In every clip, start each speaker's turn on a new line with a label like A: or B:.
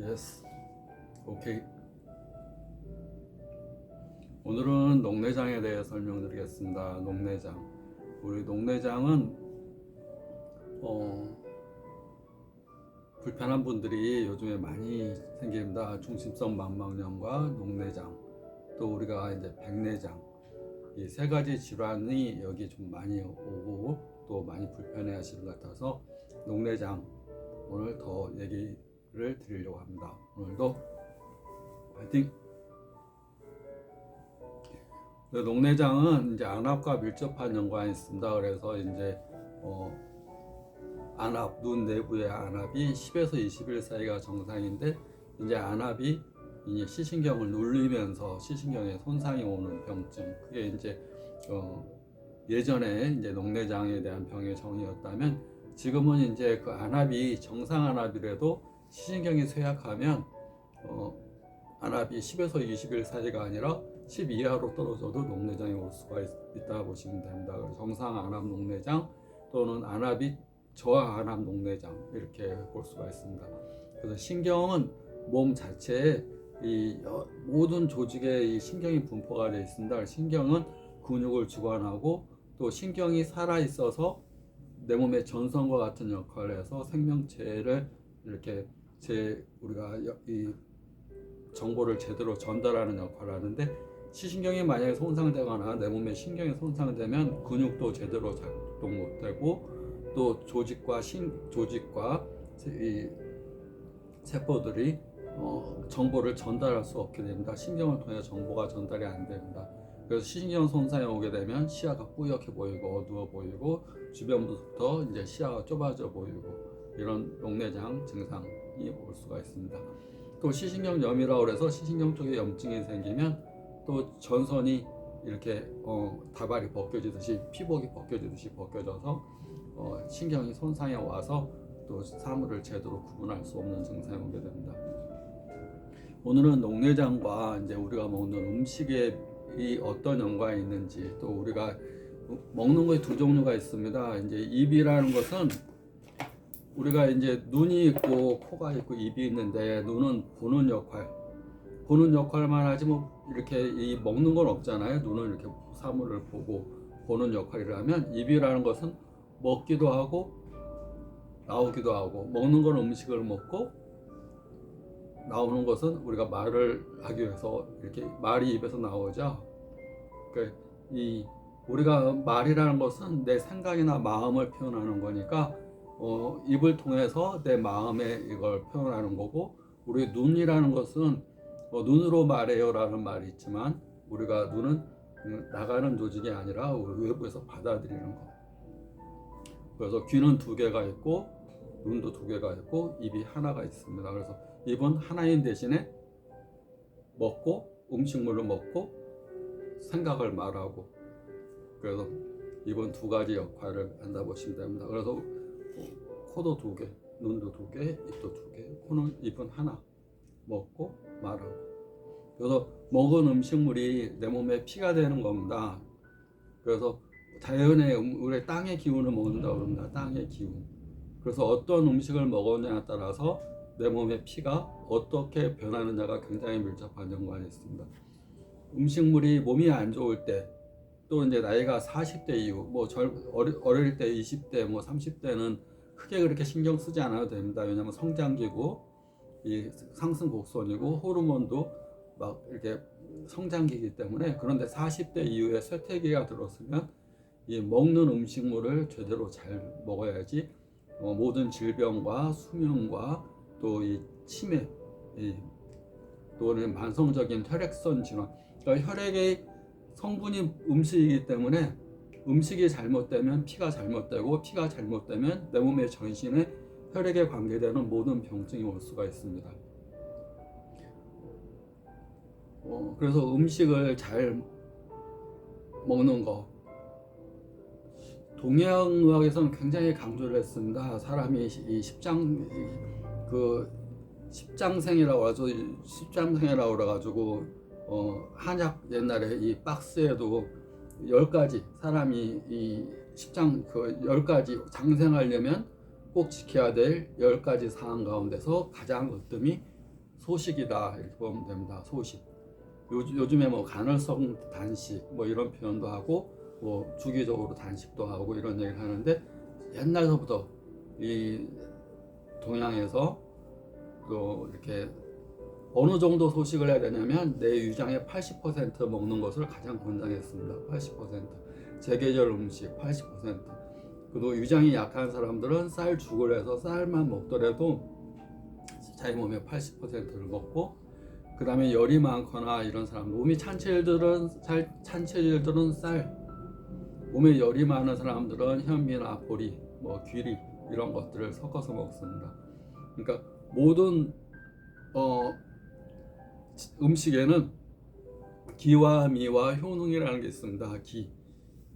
A: 예스. 오케이. 오늘은 녹내장에 대해 설명드리겠습니다. 녹내장. 우리 녹내장은 불편한 분들이 요즘에 많이 생깁니다. 중심성 망막염과 녹내장, 또 우리가 이제 백내장, 이 세 가지 질환이 여기 좀 많이 오고 또 많이 불편해하시는 것 같아서 녹내장 오늘 더 얘기를 드리려고 합니다. 오늘도 파이팅! 녹내장은 이제 안압과 밀접한 연관이 있습니다. 그래서 이제 안압, 눈 내부의 안압이 10에서 20일 사이가 정상인데, 이제 안압이 이제 시신경을 눌리면서 시신경에 손상이 오는 병증, 그게 이제 예전에 이제 녹내장에 대한 병의 정의였다면, 지금은 이제 그 안압이 정상 안압이라도 시신경이 쇠약하면 안압이 10에서 20일 사이가 아니라 10 이하로 떨어져도 녹내장이 올 수가 있다 보시면 됩니다. 정상 안압 녹내장 또는 안압이 저하 안압 녹내장, 이렇게 볼 수가 있습니다. 그래서 신경은 몸 자체에 이 모든 조직에 이 신경이 분포가 되어 있습니다. 신경은 근육을 주관하고, 또 신경이 살아 있어서 내 몸의 전선과 같은 역할을 해서 생명체를 이렇게 우리가 이 정보를 제대로 전달하는 역할을 하는데, 시신경이 만약에 손상되거나 내 몸의 신경이 손상되면 근육도 제대로 작동 못되고, 또 조직과 이 세포들이 정보를 전달할 수 없게 됩니다. 신경을 통해 정보가 전달이 안 됩니다. 그래서 시신경 손상이 오게 되면 시야가 뿌옇게 보이고 어두워 보이고, 주변부터 이제 시야가 좁아져 보이고, 이런 녹내장 증상이 올 수가 있습니다. 또 시신경염이라고 해서 시신경 쪽에 염증이 생기면 또 전선이 이렇게 다발이 벗겨지듯이, 피복이 벗겨지듯이 벗겨져서 신경이 손상해 와서 또 사물을 제대로 구분할 수 없는 증상이 오게 됩니다. 오늘은 녹내장과 이제 우리가 먹는 음식에 이 어떤 연관이 있는지, 또 우리가 먹는 것이 두 종류가 있습니다. 이제 입이라는 것은 우리가 이제 눈이 있고 코가 있고 입이 있는데, 눈은 보는 역할만 하지 뭐 이렇게 이 먹는 건 없잖아요. 눈은 이렇게 사물을 보고 보는 역할이라면, 입이라는 것은 먹기도 하고 나오기도 하고, 먹는 건 음식을 먹고 나오는 것은 우리가 말을 하기 위해서 이렇게 말이 입에서 나오죠. 그러니까 우리가 말이라는 것은 내 생각이나 마음을 표현하는 거니까 입을 통해서 내 마음에 이걸 표현하는 거고, 우리 눈이라는 것은 눈으로 말해요 라는 말이 있지만, 우리가 눈은 나가는 조직이 아니라 외부에서 받아들이는 거. 그래서 귀는 두 개가 있고 눈도 두 개가 있고 입이 하나가 있습니다. 그래서 입은 하나인 대신에 먹고, 음식물을 먹고 생각을 말하고, 그래서 입은 두 가지 역할을 한다 보시면 됩니다. 그래서 코도 두 개, 눈도 두 개, 입도 두 개, 입은 하나, 먹고 말하고. 그래서 먹은 음식물이 내 몸에 피가 되는 겁니다. 그래서 자연의 우리 땅의 기운을 먹는다고 합니다. 땅의 기운. 그래서 어떤 음식을 먹었냐에 따라서 내 몸의 피가 어떻게 변하느냐가 굉장히 밀접한 연관이 있습니다. 음식물이 몸이 안 좋을 때, 또 이제 나이가 40대 이후, 뭐 어릴 때 20대, 뭐 30대는 크게 그렇게 신경 쓰지 않아도 됩니다. 왜냐하면 성장기고 이 상승 곡선이고 호르몬도 막 이렇게 성장기이기 때문에. 그런데 40대 이후에 쇠퇴기가 들었으면 이 먹는 음식물을 제대로 잘 먹어야지 모든 질병과 수명과 또 이 치매, 또는 만성적인 혈액선 질환, 그러니까 혈액의 성분이 음식이기 때문에, 음식이 잘못되면 피가 잘못되고, 피가 잘못되면 내 몸의 전신에 혈액에 관계되는 모든 병증이 올 수가 있습니다. 그래서 음식을 잘 먹는 거, 동양의학에서는 굉장히 강조를 했습니다. 사람이 이 십장생이라고 그래가지고 한약 옛날에 이 박스에도 10가지 사람이 이 10가지 장생하려면 꼭 지켜야 될 10가지 사항 가운데서 가장 으뜸이 소식이다 이렇게 보면 됩니다. 소식. 요즘에 뭐 간헐성 단식 뭐 이런 표현도 하고 뭐 주기적으로 단식도 하고 이런 얘기를 하는데 옛날서부터 이 동양에서 또 이렇게 어느 정도 소식을 해야 되냐면 내 위장의 80% 먹는 것을 가장 권장했습니다. 80%. 제계절 음식 80%. 그리고 위장이 약한 사람들은 쌀죽을 해서 쌀만 먹더라도 자기 몸의 80%를 먹고, 그 다음에 열이 많거나 이런 사람, 몸이 찬체질들은 쌀, 몸에 열이 많은 사람들은 현미나 보리, 뭐 귀리 이런 것들을 섞어서 먹습니다. 그러니까 모든 음식에는 기와 미와 효능이라는 게 있습니다.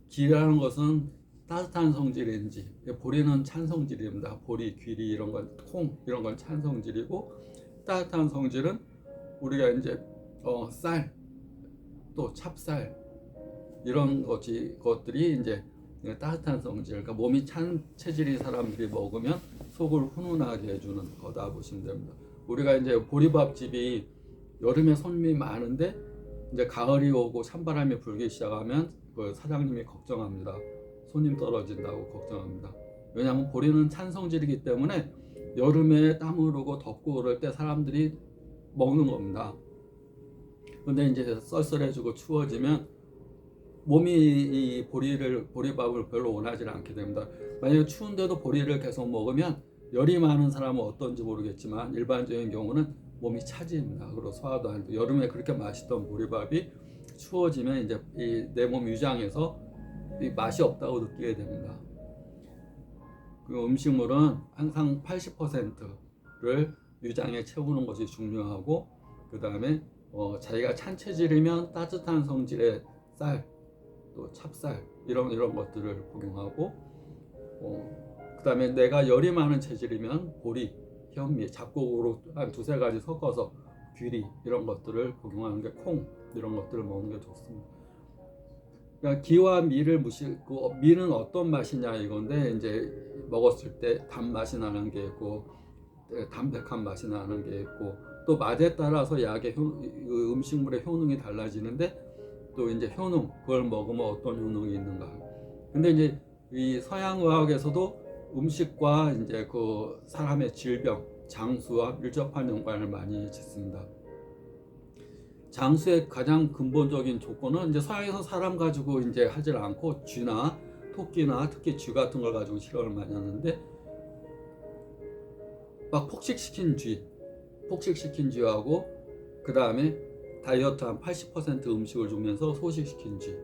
A: 기라는 것은 따뜻한 성질인지, 보리는 찬 성질입니다. 보리, 귀리 이런 건, 콩 이런 건 찬 성질이고, 따뜻한 성질은 우리가 이제 쌀, 또 찹쌀 이런 것들이 이제 따뜻한 성질, 그러니까 몸이 찬 체질의 사람들이 먹으면 속을 훈훈하게 해주는 거다 보시면 됩니다. 우리가 이제 보리밥집이 여름에 손님이 많은데 이제 가을이 오고 찬바람이 불기 시작하면 그 사장님이 걱정합니다. 손님 떨어진다고 걱정합니다. 왜냐하면 보리는 찬 성질이기 때문에 여름에 땀 흐르고 덥고 그럴 때 사람들이 먹는 겁니다. 근데 이제 썰썰해지고 추워지면 몸이 이 보리밥을 별로 원하지 않게 됩니다. 만약에 추운데도 보리를 계속 먹으면 열이 많은 사람은 어떤지 모르겠지만 일반적인 경우는 몸이 차집니다. 그리고 소화도 안 돼요. 여름에 그렇게 맛있던 보리밥이 추워지면 이제 내 몸 위장에서 이 맛이 없다고 느끼게 됩니다. 그 음식물은 항상 80%를 위장에 채우는 것이 중요하고, 그 다음에 자기가 찬 체질이면 따뜻한 성질의 쌀, 또 찹쌀 이런 것들을 복용하고, 그 다음에 내가 열이 많은 체질이면 보리, 현미, 잡곡으로 한 두세 가지 섞어서 귀리 이런 것들을 복용하는 게, 콩 이런 것들을 먹는 게 좋습니다. 그러니까 기와 미를 무시고, 미는 어떤 맛이냐 이건데, 이제 먹었을 때 단맛이 나는 게 있고 담백한 맛이 나는 게 있고, 또 맛에 따라서 약의 음식물의 효능이 달라지는데, 또 이제 효능, 그걸 먹으면 어떤 효능이 있는가. 근데 이제 이 서양 의학에서도 음식과 이제 그 사람의 질병, 장수와 밀접한 연관을 많이 짓습니다. 장수의 가장 근본적인 조건은 이제 서양에서 사람 가지고 이제 하질 않고 쥐나 토끼나 특히 쥐 같은 걸 가지고 실험을 많이 하는데, 막 폭식시킨 쥐하고 그 다음에 다이어트 한 80% 음식을 주면서 소식시킨 쥐,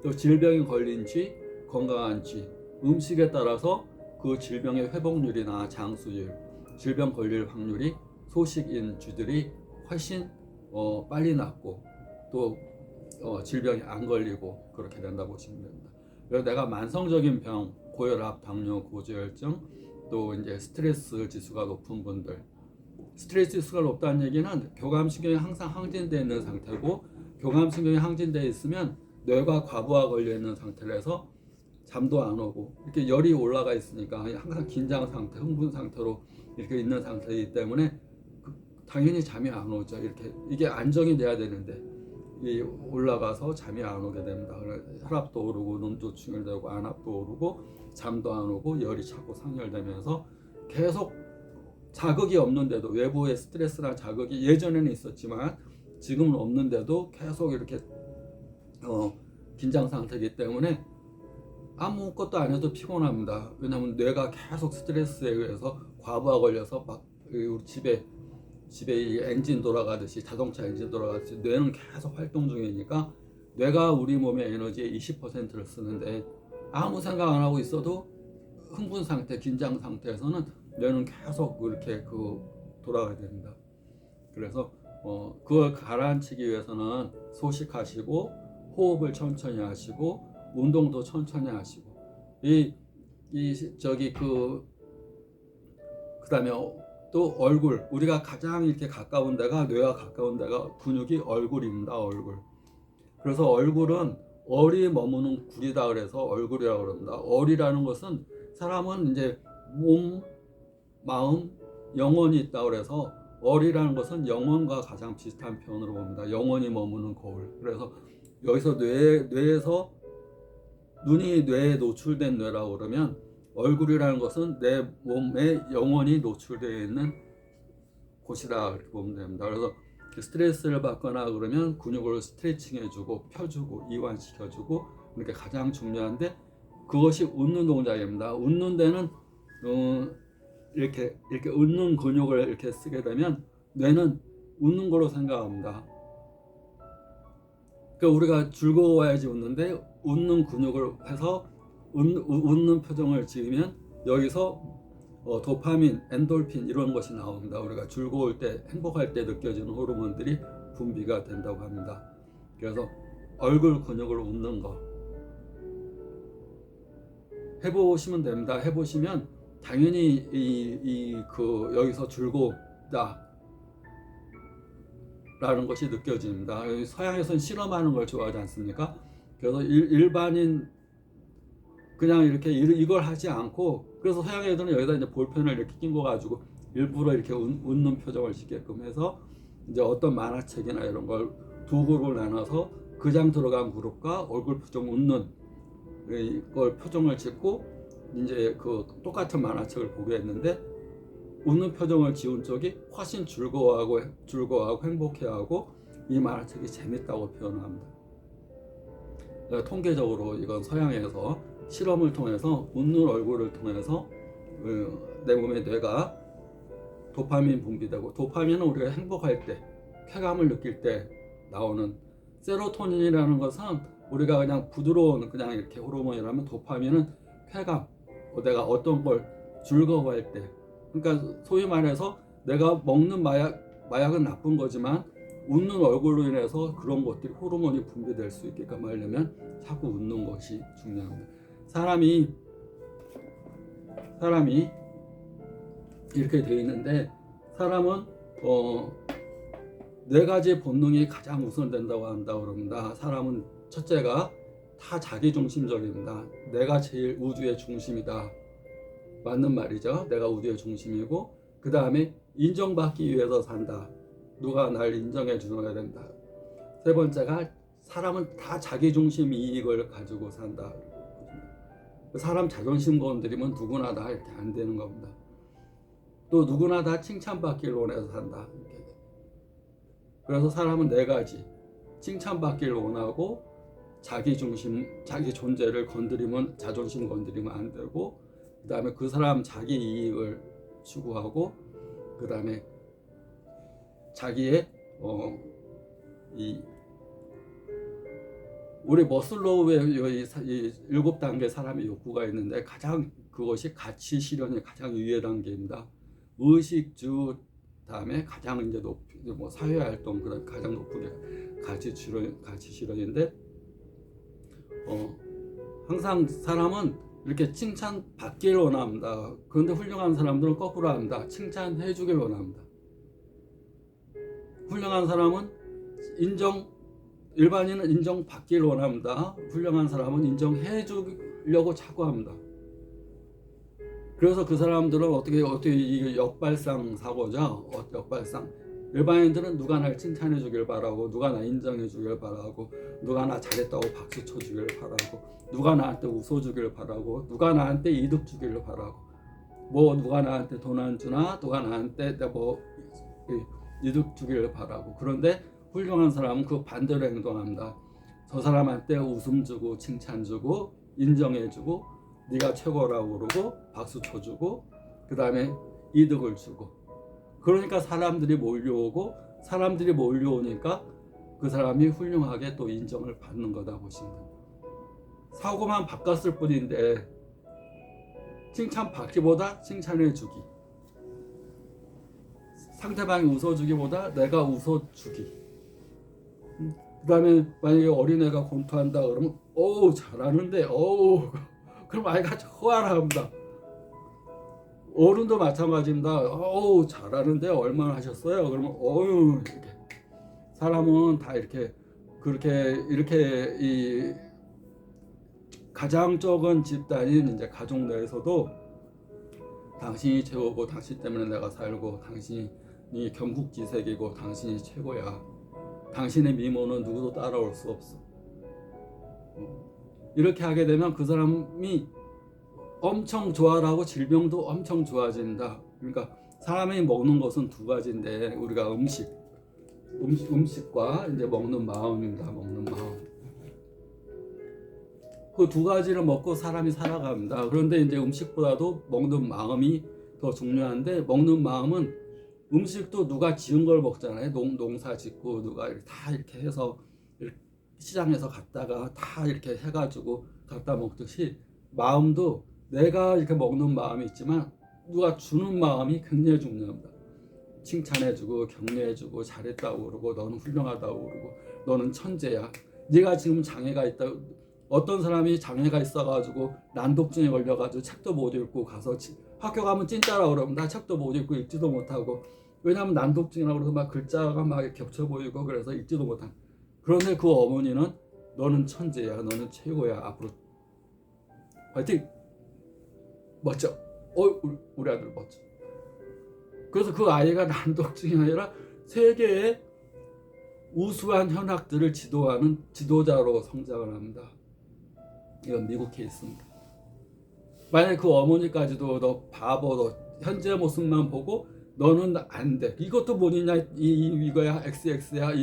A: 또 질병에 걸린 쥐, 건강한 쥐, 음식에 따라서 그 질병의 회복률이나 장수율, 질병 걸릴 확률이 소식인 쥐들이 훨씬 빨리 낫고, 또 질병이 안 걸리고 그렇게 된다고 보시면 됩니다. 그래서 내가 만성적인 병, 고혈압, 당뇨, 고지혈증, 또 이제 스트레스 지수가 높은 분들, 스트레스 지수가 높다는 얘기는 교감신경이 항상 항진되어 있는 상태고, 교감신경이 항진되어 있으면 뇌가 과부하 걸려 있는 상태라서 잠도 안 오고, 이렇게 열이 올라가 있으니까 항상 긴장 상태, 흥분 상태로 이렇게 있는 상태이기 때문에 당연히 잠이 안 오죠. 이게 안정이 돼야 되는데 이 올라가서 잠이 안 오게 됩니다. 혈압도 오르고 눈도 충혈되고 안압도 오르고 잠도 안 오고 열이 자꾸 상혈되면서 계속 자극이 없는데도, 외부의 스트레스나 자극이 예전에는 있었지만 지금은 없는데도 계속 이렇게 긴장 상태이기 때문에 아무것도 안 해도 피곤합니다. 왜냐하면 뇌가 계속 스트레스에 의해서 과부하 걸려서 막 우리 집에 이 엔진 돌아가듯이, 자동차 엔진 돌아가듯이 뇌는 계속 활동 중이니까, 뇌가 우리 몸의 에너지의 20%를 쓰는데 아무 생각 안 하고 있어도 흥분 상태, 긴장 상태에서는 뇌는 계속 이렇게 돌아가야 됩니다. 그래서 그걸 가라앉히기 위해서는 소식하시고, 호흡을 천천히 하시고, 운동도 천천히 하시고, 그다음에 또 얼굴, 우리가 가장 이렇게 가까운 데가, 뇌와 가까운 데가 근육이 얼굴입니다. 얼굴. 그래서 얼굴은 얼이 머무는 굴이다 그래서 얼굴이라고 그럽니다. 얼이라는 것은, 사람은 이제 몸, 마음, 영혼이 있다 그래서 얼이라는 것은 영혼과 가장 비슷한 표현으로 봅니다. 영혼이 머무는 거울. 그래서 여기서 뇌에서 눈이 뇌에 노출된 뇌라고 그러면 얼굴이라는 것은 내 몸에 영혼이 노출되어 있는 곳이다 이렇게 보면 됩니다. 그래서 스트레스를 받거나 그러면 근육을 스트레칭해주고 펴주고 이완시켜주고 이렇게 가장 중요한데 그것이 웃는 동작입니다. 웃는 데는 이렇게 웃는 근육을 이렇게 쓰게 되면 뇌는 웃는 거로 생각합니다. 그러니까 우리가 즐거워야지 웃는데 웃는 근육을 해서 웃는 표정을 지으면 여기서 도파민, 엔돌핀 이런 것이 나옵니다. 우리가 즐거울 때, 행복할 때 느껴지는 호르몬들이 분비가 된다고 합니다. 그래서 얼굴 근육을 웃는 거 해보시면 됩니다. 해보시면 당연히 여기서 즐겁다 라는 것이 느껴집니다. 서양에서는 실험하는 걸 좋아하지 않습니까? 그래서 일반인 그냥 이렇게 이걸 하지 않고 그래서 서양 애들은 여기다 이제 볼펜을 이렇게 낀 거 가지고 일부러 이렇게 웃는 표정을 짓게끔 해서 이제 어떤 만화책이나 이런 걸 두 그룹을 나눠서 그 장 들어간 그룹과 얼굴 표정 웃는 이걸 표정을 짓고 이제 그 똑같은 만화책을 보게 했는데 웃는 표정을 지은 쪽이 훨씬 즐거워하고 행복해하고 이 만화책이 재밌다고 표현합니다. 통계적으로 이건 서양에서 실험을 통해서 웃는 얼굴을 통해서 내 몸의 뇌가 도파민 분비되고 도파민은 우리가 행복할 때 쾌감을 느낄 때 나오는 세로토닌이라는 것은 우리가 그냥 부드러운 그냥 이렇게 호르몬이라면 도파민은 쾌감 내가 어떤 걸 즐거워할 때 그러니까 소위 말해서 내가 먹는 마약은 나쁜 거지만 웃는 얼굴로 인해서 그런 것들이 호르몬이 분비될 수 있게끔 하려면 자꾸 웃는 것이 중요합니다. 사람이 이렇게 되어 있는데 사람은 네 가지 본능이 가장 우선된다고 한다고 그럽니다. 사람은 첫째가 다 자기중심적입니다. 내가 제일 우주의 중심이다. 맞는 말이죠. 내가 우주의 중심이고 그 다음에 인정받기 위해서 산다. 누가 날 인정해 주어야 된다. 세 번째가 사람은 다 자기중심 이익을 가지고 산다. 사람 자존심 건드리면 누구나 다 이렇게 안 되는 겁니다. 또 누구나 다 칭찬받기를 원해서 산다. 그래서 사람은 네 가지 칭찬받기를 원하고 자기 존재를 건드리면 자존심 건드리면 안 되고 그 다음에 그 사람 자기 이익을 추구하고 그 다음에 자기의 우리 머슬로우의 이 7단계 사람의 욕구가 있는데 가장 그것이 가치 실현의 가장 위의 단계입니다. 의식주 다음에 가장 이제 높이 뭐 사회 활동 그다음 가장 높은 게 가치 실현인데 항상 사람은 이렇게 칭찬 받기를 원합니다. 그런데 훌륭한 사람들은 거꾸로 합니다. 칭찬해 주길 원합니다. 훌륭한 사람은 일반인은 인정받기를 원합니다. 훌륭한 사람은 인정해 주려고 자꾸 합니다. 그래서 그 사람들은 어떻게 이게 역발상 사고죠. 역발상. 일반인들은 누가 날 칭찬해 주길 바라고 누가 나 인정해 주길 바라고 누가 나 잘했다고 박수 쳐 주길 바라고 누가 나한테 웃어 주길 바라고 누가 나한테 이득 주길 바라고 뭐 누가 나한테 돈 안 주나 누가 나한테 뭐 이득 주길 바라고 그런데 훌륭한 사람은 그 반대로 행동합니다. 저 사람한테 웃음 주고 칭찬 주고 인정해 주고 네가 최고라고 그러고 박수 쳐주고 그 다음에 이득을 주고 그러니까 사람들이 몰려오니까 그 사람이 훌륭하게 또 인정을 받는 거다 보시면 됩니다. 사고만 바꿨을 뿐인데 칭찬 받기보다 칭찬해 주기 상대방이 웃어주기보다 내가 웃어주기 그 다음에 만약에 어린애가 권투한다 그러면 어우 잘하는데 어우 그럼 아이가 호화합니다. 어른도 마찬가지입니다. 어우 잘하는데 얼마나 하셨어요? 그러면 어유 이렇게 사람은 다 이렇게 이 가장 적은 집단인 이제 가족 내에서도 당신이 최고고 당신 때문에 내가 살고 당신이 경국지색이고 당신이 최고야. 당신의 미모는 누구도 따라올 수 없어. 이렇게 하게 되면 그 사람이 엄청 좋아하고 질병도 엄청 좋아진다. 그러니까 사람이 먹는 것은 두 가지인데 우리가 음식과 이제 먹는 마음입니다. 먹는 마음. 그 두 가지를 먹고 사람이 살아갑니다. 그런데 이제 음식보다도 먹는 마음이 더 중요한데, 먹는 마음은 음식도 누가 지은 걸 먹잖아요. 농사 짓고 누가 다 이렇게 해서 시장에서 갔다가 다 이렇게 해가지고 갖다 먹듯이, 마음도 내가 이렇게 먹는 마음이 있지만 누가 주는 마음이 굉장히 중요합니다. 칭찬해주고 격려해주고 잘했다고 그러고 너는 훌륭하다고 그러고 너는 천재야. 네가 지금 장애가 있다. 어떤 사람이 장애가 있어가지고 난독증에 걸려가지고 책도 못 읽고 가서 학교 가면 찐따라 그러면 나 책도 못 읽고 읽지도 못하고, 왜냐하면 난독증이라고 그래서 막 글자가 막 겹쳐 보이고 그래서 읽지도 못한. 그런데 그 어머니는 너는 천재야, 너는 최고야, 앞으로 화이팅! 멋져. 우리 아들 멋져. 그래서 그 아이가 난독증이 아니라 세계의 우수한 현학들을 지도하는 지도자로 성장을 합니다. 이건 미국 케이스입니다. 만약에 그 어머니까지도 너 바보, 너 현재 모습만 보고 너는 안 돼, 이것도 본이냐, 이거야, XX야,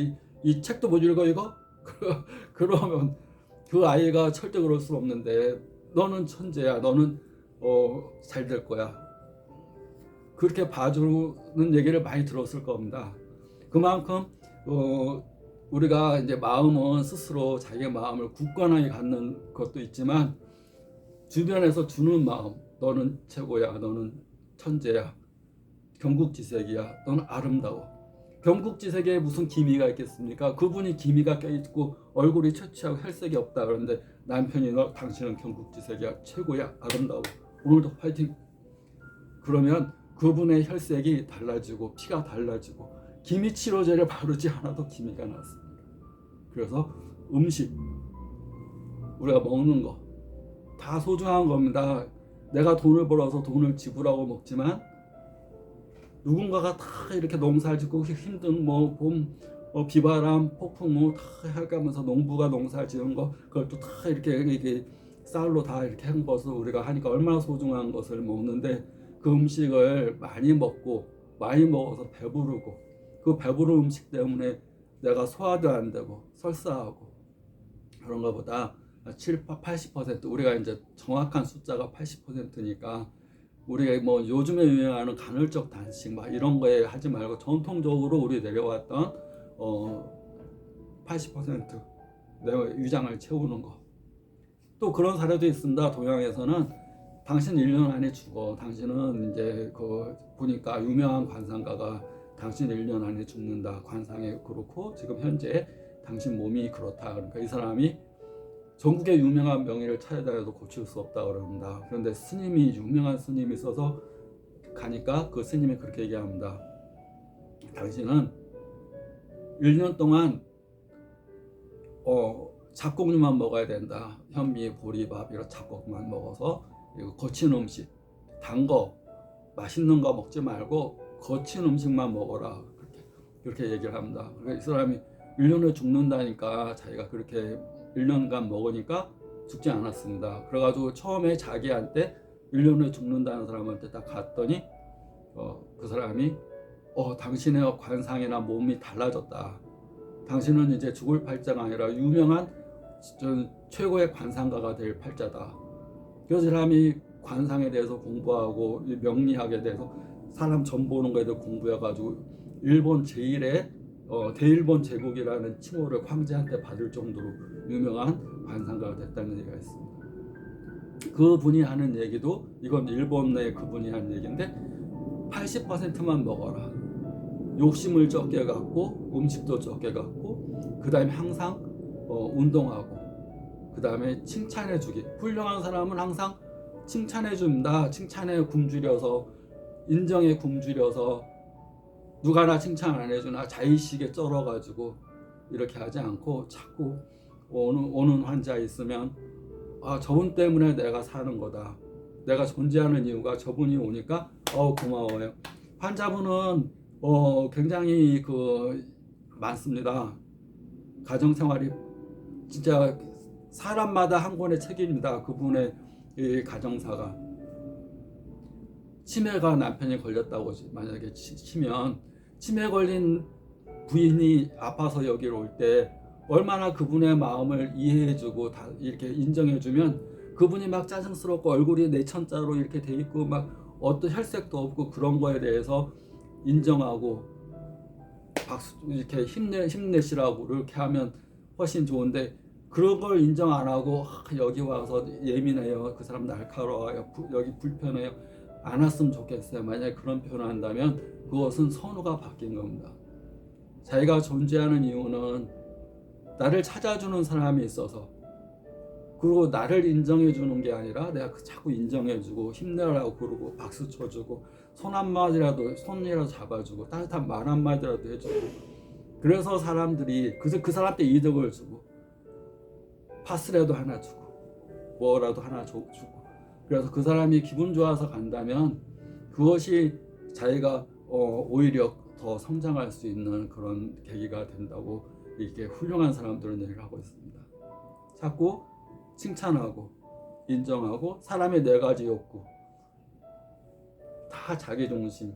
A: 이 책도 못 읽어 이거? 그러면 그 아이가 절대 그럴 수 없는데, 너는 천재야, 너는 잘 될 거야, 그렇게 봐주는 얘기를 많이 들었을 겁니다. 그만큼 우리가 이제 마음은 스스로 자기의 마음을 굳건하게 갖는 것도 있지만, 주변에서 주는 마음, 너는 최고야, 너는 천재야, 경국지색이야, 너는 아름다워. 경국지색에 무슨 기미가 있겠습니까? 그분이 기미가 껴있고 얼굴이 초췌하고 혈색이 없다 그러는데 남편이 너 당신은 경국지색이야, 최고야, 아름다워, 오늘도 파이팅. 그러면 그분의 혈색이 달라지고 피가 달라지고 기미 치료제를 바르지 않아도 기미가 났습니다. 그래서 음식, 우리가 먹는 거 다 소중한 겁니다. 내가 돈을 벌어서 돈을 지불하고 먹지만 누군가가 다 이렇게 농사 짓고 힘든 봄 비바람 폭풍 다 해가면서 농부가 농사 지은 거, 그걸 또 다 이렇게 쌀로 다 이렇게 한 것을 우리가 하니까 얼마나 소중한 것을 먹는데, 그 음식을 많이 먹어서 배부르고, 그 배부른 음식 때문에 내가 소화도 안 되고 설사하고 그런 것보다 80%, 우리가 이제 정확한 숫자가 80%니까 우리가 뭐 요즘에 유행하는 간헐적 단식 막 이런 거에 하지 말고 전통적으로 우리 내려왔던 80% 내 위장을 채우는 거. 또 그런 사례도 있습니다. 동양에서는 당신 1년 안에 죽어. 당신은 이제 보니까 유명한 관상가가 당신 1년 안에 죽는다. 관상에 그렇고 지금 현재 당신 몸이 그렇다. 그러니까 이 사람이 전국의 유명한 명의를 찾아다녀도 고칠 수 없다 그럽니다. 그런데 유명한 스님이 있어서 가니까 그 스님이 그렇게 얘기합니다. 당신은 1년 동안 잡곡류만 먹어야 된다. 현미, 보리밥 이런 잡곡만 먹어서, 거친 음식, 단 거, 맛있는 거 먹지 말고 거친 음식만 먹어라. 그렇게 얘기를 합니다. 그러니까 이 사람이 1년에 죽는다니까 자기가 그렇게 1년간 먹으니까 죽지 않았습니다. 그래가지고 처음에 자기한테 1년에 죽는다는 사람한테 딱 갔더니 그 사람이 당신의 관상이나 몸이 달라졌다. 당신은 이제 죽을 팔자가 아니라 유명한 최고의 관상가가 될 팔자다. 그래서 사람이 관상에 대해서 공부하고 명리학에 대해서 사람 점 보는 거에 대해서 공부해가지고 일본 제1의 대일본 제국이라는 칭호를 황제한테 받을 정도로 유명한 관상가가 됐다는 얘기가 있습니다. 그분이 하는 얘기도, 이건 일본 내 그분이 하는 얘기인데, 80%만 먹어라. 욕심을 적게 갖고 음식도 적게 갖고, 그 다음에 항상 운동하고, 그 다음에 칭찬해주기. 훌륭한 사람은 항상 칭찬해줍니다. 칭찬에 굶주려서, 인정에 굶주려서 누가 나 칭찬 안 해주나 자의식에 쩔어가지고 이렇게 하지 않고, 자꾸 오는 환자 있으면 저분 때문에 내가 사는 거다, 내가 존재하는 이유가 저분이 오니까 고마워요. 환자분은 굉장히 많습니다. 가정생활이 진짜 사람마다 한 권의 책입니다. 그분의 이 가정사가. 치매가 남편이 걸렸다고 만약에 치면, 치매 걸린 부인이 아파서 여기로 올 때 얼마나 그분의 마음을 이해해주고 다 이렇게 인정해주면, 그분이 막 짜증스럽고 얼굴이 내천자로 이렇게 돼 있고 막 어떤 혈색도 없고 그런 거에 대해서 인정하고 박수 이렇게 힘내시라고 이렇게 하면 훨씬 좋은데, 그런 걸 인정 안 하고 여기 와서 예민해요, 그 사람 날카로워요, 여기 불편해요, 안 왔으면 좋겠어요. 만약에 그런 표현을 한다면 그것은 선호가 바뀐 겁니다. 자기가 존재하는 이유는 나를 찾아주는 사람이 있어서, 그리고 나를 인정해 주는 게 아니라 내가 자꾸 인정해 주고 힘내라고 그러고 박수 쳐주고 손이라도 잡아주고 따뜻한 말 한마디라도 해주고, 그래서 사람들이 그 사람한테 이득을 주고 파스라도 하나 주고 뭐라도 하나 주고, 그래서 그 사람이 기분 좋아서 간다면 그것이 자기가 오히려 더 성장할 수 있는 그런 계기가 된다고 이렇게 훌륭한 사람들은 얘기를 하고 있습니다. 자꾸 칭찬하고 인정하고 사람의 네 가지 욕구, 다 자기중심.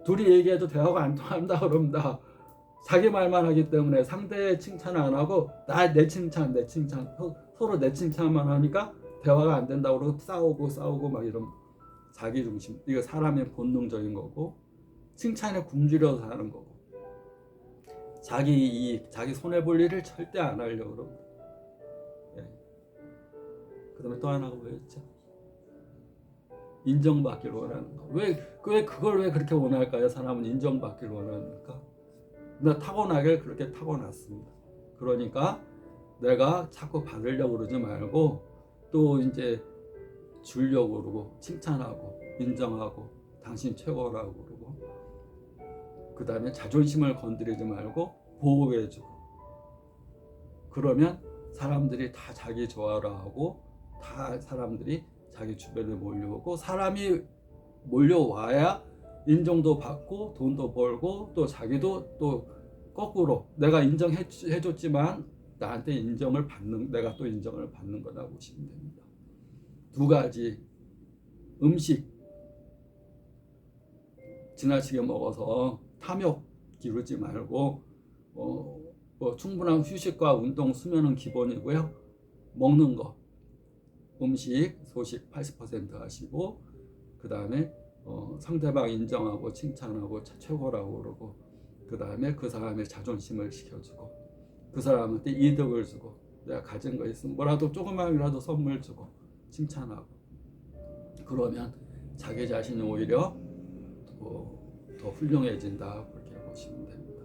A: 둘이 얘기해도 대화가 안 통한다 그럽니다. 자기 말만 하기 때문에 상대의 칭찬을 안 하고 내 칭찬 서로 내 칭찬만 하니까 대화가 안 된다고 그러고 싸우고 막 이런 자기중심. 이거 사람의 본능적인 거고, 칭찬에 굶주려서 사는 거고, 자기 이익, 자기 손해볼 일을 절대 안 하려고 그러고. 그 다음에 또 하나가 뭐였죠? 인정받기를 원하는 거. 그걸 왜 그렇게 원할까요? 사람은 인정받기를 원하니까. 나 타고나길 그렇게 타고났습니다. 그러니까 내가 자꾸 받으려고 그러지 말고, 또 이제 주려고 그러고 칭찬하고 인정하고 당신 최고라고 그러고, 그 다음에 자존심을 건드리지 말고 보호해주고, 그러면 사람들이 다 자기 좋아라 하고 다 사람들이 자기 주변에 몰려오고, 사람이 몰려와야 인정도 받고 돈도 벌고, 또 자기도 또 거꾸로 내가 인정해줬지만 나한테 내가 또 인정을 받는 거다 보시면 됩니다. 두 가지. 음식 지나치게 먹어서 탐욕 기르지 말고, 충분한 휴식과 운동, 수면은 기본이고요. 먹는 거, 음식, 소식 80% 하시고, 그 다음에 상대방 인정하고 칭찬하고 최고라고 그러고, 그 다음에 그 사람의 자존심을 지켜주고, 그 사람한테 이득을 주고, 내가 가진 거 있으면 뭐라도 조그만이라도 선물 주고 칭찬하고, 그러면 자기 자신이 오히려 더 훌륭해진다, 그렇게 보시면 됩니다.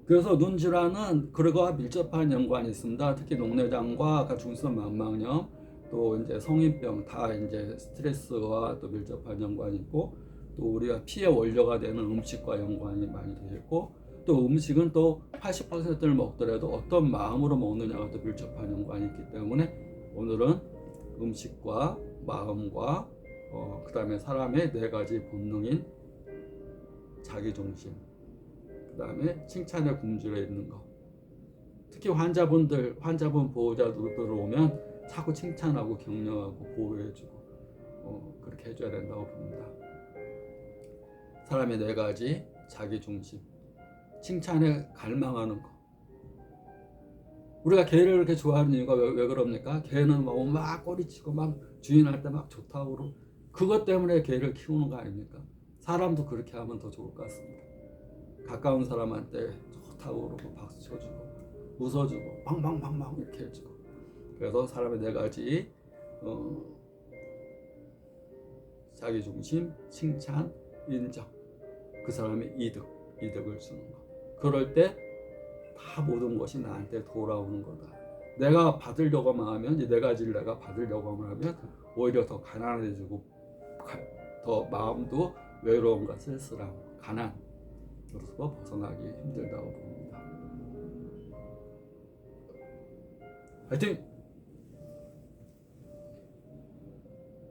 A: 그래서 눈질환은 그거와 밀접한 연관이 있습니다. 특히 녹내장과 중수성 망막염, 또 이제 성인병, 다 이제 스트레스와 또 밀접한 연관이 있고, 또 우리가 피의 원료가 되는 음식과 연관이 많이 되어 있고, 또 음식은 또 80%를 먹더라도 어떤 마음으로 먹느냐가 또 밀접한 연관이 있기 때문에, 오늘은 음식과 마음과 그 다음에 사람의 네 가지 본능인 자기중심, 그 다음에 칭찬에 굶주려 있는 거, 특히 환자분 보호자들 오면 자꾸 칭찬하고 격려하고 보호해주고 그렇게 해줘야 된다고 봅니다. 사람의 네 가지 자기중심, 칭찬에 갈망하는 거. 우리가 개를 그렇게 좋아하는 이유가 왜 그럽니까? 개는 막 꼬리치고 막 주인할 때 막 좋다고 그러고, 그것 때문에 개를 키우는 거 아닙니까? 사람도 그렇게 하면 더 좋을 것 같습니다. 가까운 사람한테 좋다고 그러고 박수 쳐주고 웃어주고 빵빵빵빵 이렇게 해주고. 그래서 사람의 네 가지 자기중심, 칭찬, 인정, 그 사람의 이득을 주는 거. 그럴 때 다 모든 것이 나한테 돌아오는 거다. 내가 받으려고만 하면, 이 네 가지를 내가 받으려고만 하면 오히려 더 가난해지고, 더 마음도 외로움과 쓸쓸함, 가난으로서 벗어나기 힘들다고 봅니다. 하여튼